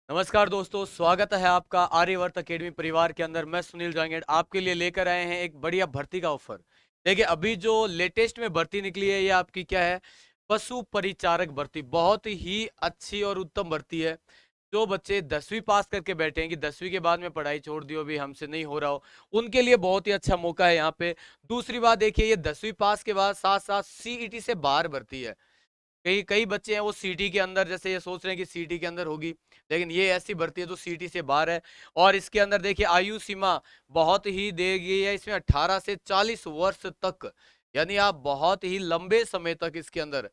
नमस्कार दोस्तों, स्वागत है आपका आर्यवर्त अकेडमी परिवार के अंदर। मैं सुनील जांगेड़ आपके लिए लेकर आए हैं एक बढ़िया भर्ती का ऑफर। देखिए, अभी जो लेटेस्ट में भर्ती निकली है ये आपकी क्या है, पशु परिचारक भर्ती। बहुत ही अच्छी और उत्तम भर्ती है। जो बच्चे 10वीं पास करके बैठे हैं कि 10वीं के बाद में पढ़ाई छोड़ दियो, भी हमसे नहीं हो रहा हो, उनके लिए बहुत ही अच्छा मौका है यहाँ पे। दूसरी बात देखिए, ये 10वीं पास के बाद साथ साथ सीईटी से बाहर भर्ती है। कई कई बच्चे हैं वो सीटी के अंदर, जैसे ये सोच रहे हैं कि सीटी के अंदर होगी, लेकिन ये ऐसी भर्ती है जो सीटी से बाहर है। और इसके अंदर देखिए आयु सीमा बहुत ही दे गई है इसमें, 18 से 40 वर्ष तक। यानी आप बहुत ही लंबे समय तक इसके अंदर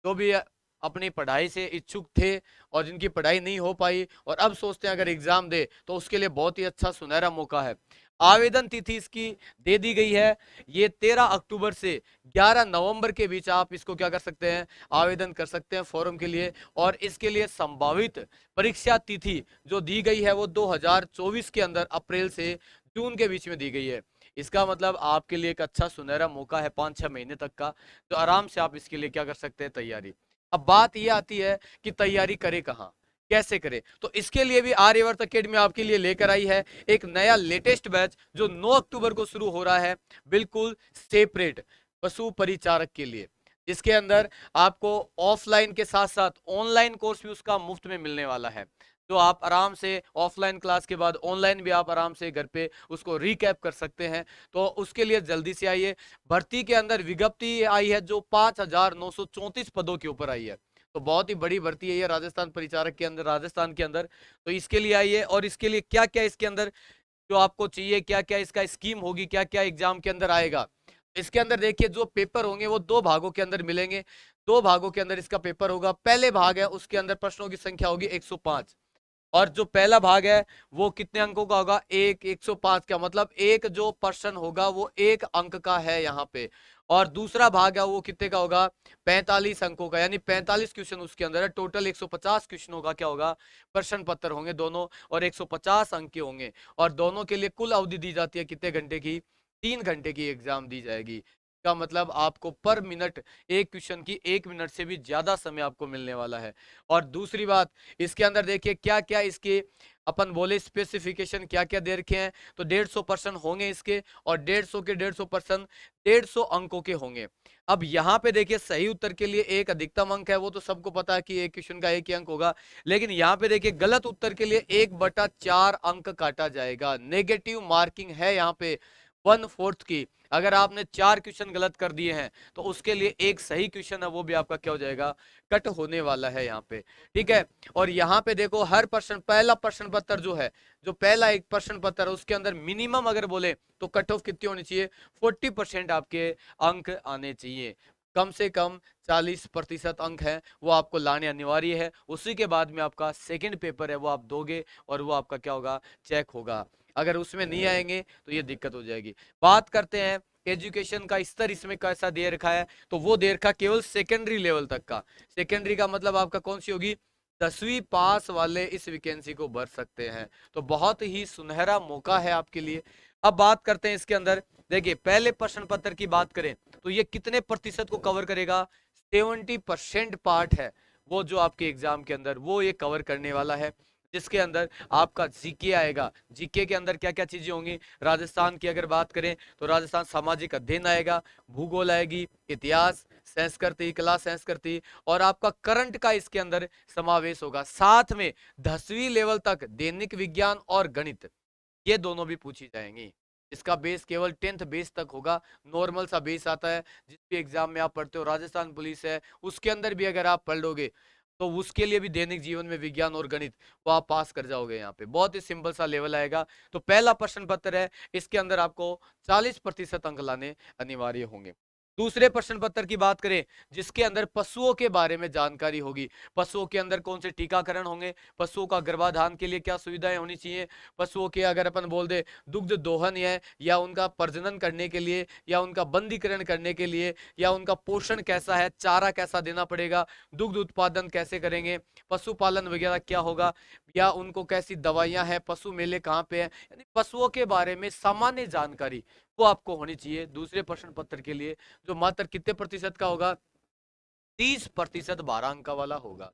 जो भी अपनी पढ़ाई से इच्छुक थे और जिनकी पढ़ाई नहीं हो पाई और अब सोचते हैं अगर एग्जाम दे, तो उसके लिए बहुत ही अच्छा सुनहरा मौका है। आवेदन तिथि इसकी दे दी गई है। ये 13 अक्टूबर से 11 नवंबर के बीच आप इसको क्या कर सकते हैं, आवेदन कर सकते हैं फॉर्म के लिए। और इसके लिए संभावित परीक्षा तिथि जो दी गई है वो 2024 के अंदर अप्रैल से जून के बीच में दी गई है। इसका मतलब आपके लिए एक अच्छा सुनहरा मौका है 5-6 महीने तक का, तो आराम से आप इसके लिए क्या कर सकते हैं, तैयारी। अब बात यह आती है कि तैयारी करे कहाँ, कैसे करे। तो इसके लिए भी आर्यवर्त अकेडमी आपके लिए लेकर आई है एक नया लेटेस्ट बैच जो 9 अक्टूबर को शुरू हो रहा है, बिल्कुल सेपरेट पशु परिचारक के लिए। इसके अंदर आपको ऑफलाइन के साथ साथ ऑनलाइन कोर्स भी उसका मुफ्त में मिलने वाला है। तो आप आराम से ऑफलाइन क्लास के बाद ऑनलाइन भी आप आराम से घर पे उसको रिकैप कर सकते हैं। तो उसके लिए जल्दी से आइए। भर्ती के अंदर विज्ञप्ति आई है जो 5,934 पदों के ऊपर आई है। तो बहुत ही बड़ी भर्ती है ये राजस्थान परिचारक के अंदर, राजस्थान के अंदर। तो इसके लिए आइए। और इसके लिए क्या क्या इसके अंदर जो आपको चाहिए, क्या क्या इसका स्कीम होगी, क्या क्या एग्जाम के अंदर आएगा। इसके अंदर देखिए जो पेपर होंगे वो दो भागों के अंदर मिलेंगे। दो भागों के अंदर इसका पेपर होगा। पहले भाग है उसके अंदर प्रश्नों की संख्या होगी 105। और जो पहला भाग है वो कितने अंकों का होगा, 105 का, मतलब एक जो पर्सन होगा वो 1 अंक का है यहाँ पे। और दूसरा भाग है वो कितने का होगा, 45 अंकों का, यानी 45 क्वेश्चन उसके अंदर है। टोटल 150 क्वेश्चनों का क्या होगा, प्रश्न पत्र होंगे दोनों, और 150 अंक के होंगे। और दोनों के लिए कुल अवधि दी जाती है कितने घंटे की, 3 घंटे की एग्जाम दी जाएगी। का मतलब आपको पर मिनट एक क्वेश्चन की 1 मिनट से भी ज्यादा समय आपको मिलने वाला है। और दूसरी बात, इसके अंदर देखिए क्या क्या इसके अपन बोले स्पेसिफिकेशन क्या क्या दे रखे हैं। तो 150% होंगे इसके, और 150 के 150% 150 अंकों के होंगे। अब यहाँ पे देखिए सही उत्तर के लिए एक अधिकतम अंक है, वो तो सबको पता है कि एक क्वेश्चन का एक ही अंक होगा। लेकिन यहाँ पे देखिए गलत उत्तर के लिए 1/4 अंक काटा जाएगा। नेगेटिव मार्किंग है यहाँ पे 1/4 की। अगर आपने 4 क्वेश्चन गलत कर दिए हैं तो उसके लिए एक सही क्वेश्चन है वो भी आपका क्या हो जाएगा, कट होने वाला है यहाँ पे। ठीक है। और यहाँ पे देखो हर प्रश्न, पहला प्रश्न पत्र जो है, जो पहला एक प्रश्न पत्र है उसके अंदर मिनिमम अगर बोले तो कट ऑफ कितनी होनी चाहिए, 40% आपके अंक आने चाहिए। कम से कम 40% अंक है वो आपको लाने अनिवार्य है। उसी के बाद में आपका सेकंड पेपर है वो आप दोगे और वो आपका क्या होगा, चेक होगा। अगर उसमें नहीं आएंगे तो ये दिक्कत हो जाएगी। बात करते हैं एजुकेशन का स्तर इसमें कैसा दे रखा है। तो वो दे रखा केवल सेकेंडरी लेवल तक का। सेकेंडरी का मतलब आपका कौन सी होगी, 10वीं पास वाले इस वैकेंसी को भर सकते हैं। तो बहुत ही सुनहरा मौका है आपके लिए। अब बात करते हैं इसके अंदर। देखिए पहले प्रश्न पत्र की बात करें तो ये कितने प्रतिशत को कवर करेगा, 70% पार्ट है वो जो आपके एग्जाम के अंदर वो ये कवर करने वाला है। जिसके अंदर आपका जीके आएगा। जीके के अंदर क्या क्या चीजें होंगी, राजस्थान की अगर बात करें तो राजस्थान सामाजिक अध्ययन आएगा, भूगोल आएगी, इतिहास, संस्कृति, कला संस्कृति, और आपका करंट का इसके अंदर समावेश होगा। साथ में 10वीं लेवल तक दैनिक विज्ञान और गणित, ये दोनों भी पूछी जाएंगी। इसका बेस केवल 10th बेस तक होगा। नॉर्मल सा बेस आता है जिस भी एग्जाम में आप पढ़ते हो, राजस्थान पुलिस है उसके अंदर भी अगर आप पढ़ लोगे तो उसके लिए भी दैनिक जीवन में विज्ञान और गणित वो आप पास कर जाओगे। यहाँ पे बहुत ही सिंपल सा लेवल आएगा। तो पहला प्रश्न पत्र है, इसके अंदर आपको 40% अंक लाने अनिवार्य होंगे। दूसरे प्रश्न पत्र की बात करें जिसके अंदर पशुओं के बारे में जानकारी होगी। पशुओं के अंदर कौन से टीकाकरण होंगे, पशुओं का गर्भाधान के लिए क्या सुविधाएं होनी चाहिए, पशुओं के अगर अपन बोल दे दुग्ध दोहन है या उनका प्रजनन करने के लिए या उनका बंदीकरण करने के लिए या उनका पोषण कैसा है, चारा कैसा देना पड़ेगा, दुग्ध उत्पादन कैसे करेंगे, पशुपालन वगैरह क्या होगा, या उनको कैसी दवाइयां हैं, पशु मेले कहाँ पे हैं, यानी पशुओं के बारे में सामान्य जानकारी वो आपको होनी चाहिए दूसरे प्रश्न पत्र के लिए। जो मात्र कितने प्रतिशत का होगा, 30% 12 अंक वाला होगा।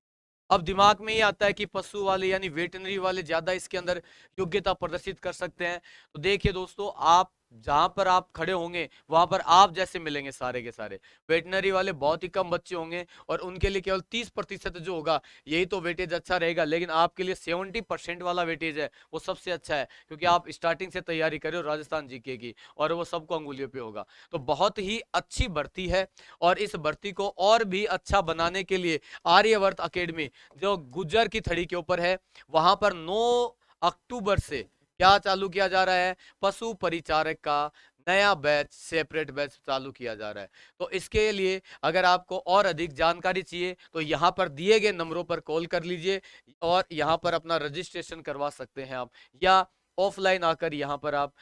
अब दिमाग में ये आता है कि पशु वाले यानी वेटनरी वाले ज्यादा इसके अंदर योग्यता प्रदर्शित कर सकते हैं। तो देखिए दोस्तों, आप जहां पर आप खड़े होंगे वहां पर आप जैसे मिलेंगे सारे के सारे। वेटनरी वाले बहुत ही कम बच्चे होंगे और उनके लिए केवल 30% जो होगा यही तो वेटेज अच्छा रहेगा, लेकिन आपके लिए 70% वाला वेटेज है वो सबसे अच्छा है, क्योंकि आप स्टार्टिंग से तैयारी कर रहे हो राजस्थान जीके की और वो सबको अंगुलियों पे होगा। तो बहुत ही अच्छी भर्ती है और इस भर्ती को और भी अच्छा बनाने के लिए आर्यवर्त अकेडमी जो गुज्जर की थड़ी के ऊपर है, वहां पर 9 अक्टूबर से क्या चालू किया जा रहा है, पशु परिचारक का नया बैच, सेपरेट बैच चालू किया जा रहा है। तो इसके लिए अगर आपको और अधिक जानकारी चाहिए तो यहाँ पर दिए गए नंबरों पर कॉल कर लीजिए और यहाँ पर अपना रजिस्ट्रेशन करवा सकते हैं आप, या ऑफलाइन आकर यहाँ पर आप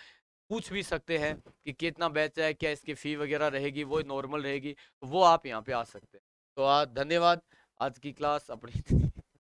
पूछ भी सकते हैं कि कितना बैच है, क्या इसकी फी वगैरह रहेगी, वो नॉर्मल रहेगी, तो वो आप यहाँ पे आ सकते हैं। तो आज धन्यवाद, आज की क्लास अपनी